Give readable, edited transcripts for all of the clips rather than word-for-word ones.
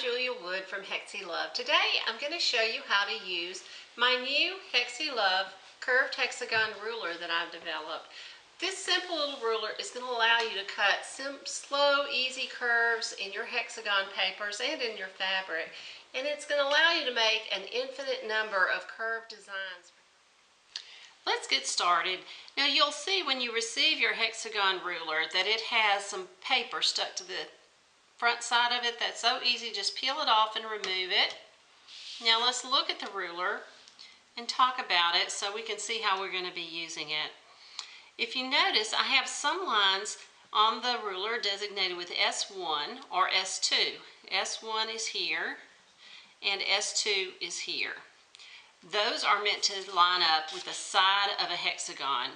Julia Wood from Hexie Love. Today I'm going to show you how to use my new Hexie Love curved hexagon ruler that I've developed. This simple little ruler is going to allow you to cut some slow, easy curves in your hexagon papers and in your fabric. And it's going to allow you to make an infinite number of curved designs. Let's get started. Now you'll see when you receive your hexagon ruler that it has some paper stuck to the front side of it. That's so easy, just peel it off and remove it. Now let's look at the ruler and talk about it so we can see how we're going to be using it. If you notice, I have some lines on the ruler designated with S1 or S2. S1 is here and S2 is here. Those are meant to line up with the side of a hexagon,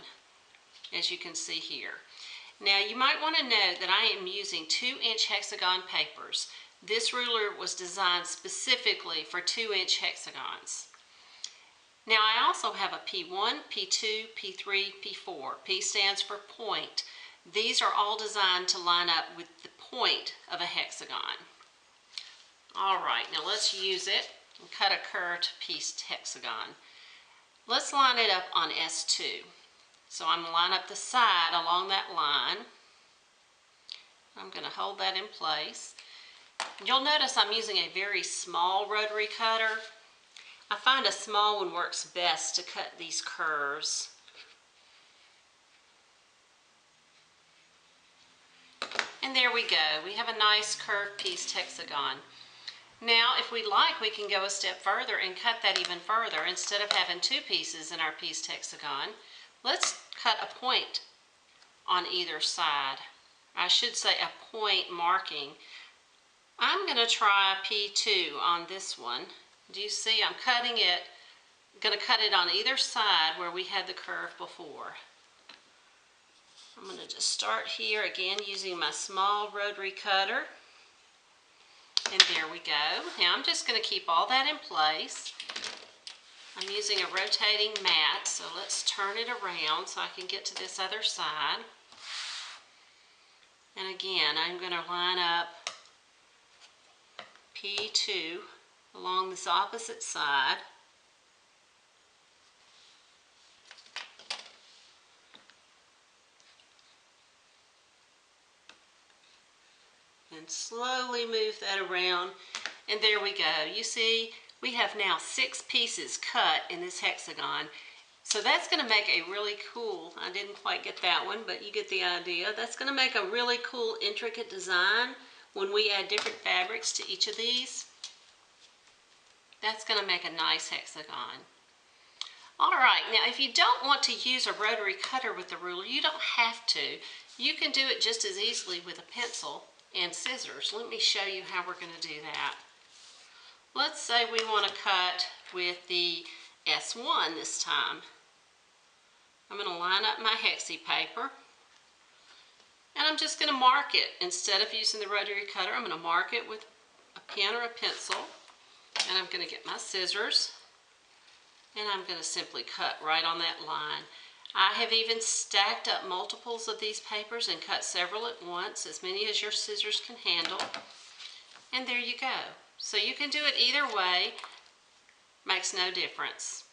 as you can see here. Now you might want to note that I am using 2-inch hexagon papers. This ruler was designed specifically for 2-inch hexagons. Now I also have a P1, P2, P3, P4. P stands for point. These are all designed to line up with the point of a hexagon. Alright, now let's use it and cut a curved piece hexagon. Let's line it up on S2. So I'm going to line up the side along that line. I'm going to hold that in place. You'll notice I'm using a very small rotary cutter. I find a small one works best to cut these curves. And there we go. We have a nice curved piece hexagon. Now, if we like, we can go a step further and cut that even further. Instead of having 2 pieces in our piece hexagon, let's cut a point on either side. I should say a point marking. I'm going to try P2 on this one. Do you see? I'm cutting it. I'm going to cut it on either side where we had the curve before. I'm going to just start here again using my small rotary cutter. And there we go. Now I'm just going to keep all that in place. I'm using a rotating mat, so let's turn it around so I can get to this other side. And again, I'm going to line up P2 along this opposite side. And slowly move that around, and there we go. You see, we have now 6 pieces cut in this hexagon. So that's going to make a really cool, I didn't quite get that one, but you get the idea. That's going to make a really cool, intricate design when we add different fabrics to each of these. That's going to make a nice hexagon. Alright, now if you don't want to use a rotary cutter with the ruler, you don't have to. You can do it just as easily with a pencil and scissors. Let me show you how we're going to do that. Let's say we want to cut with the S1 this time. I'm going to line up my hexie paper and I'm just going to mark it. Instead of using the rotary cutter, I'm going to mark it with a pen or a pencil, and I'm going to get my scissors and I'm going to simply cut right on that line. I have even stacked up multiples of these papers and cut several at once, as many as your scissors can handle. And there you go. So you can do it either way, makes no difference.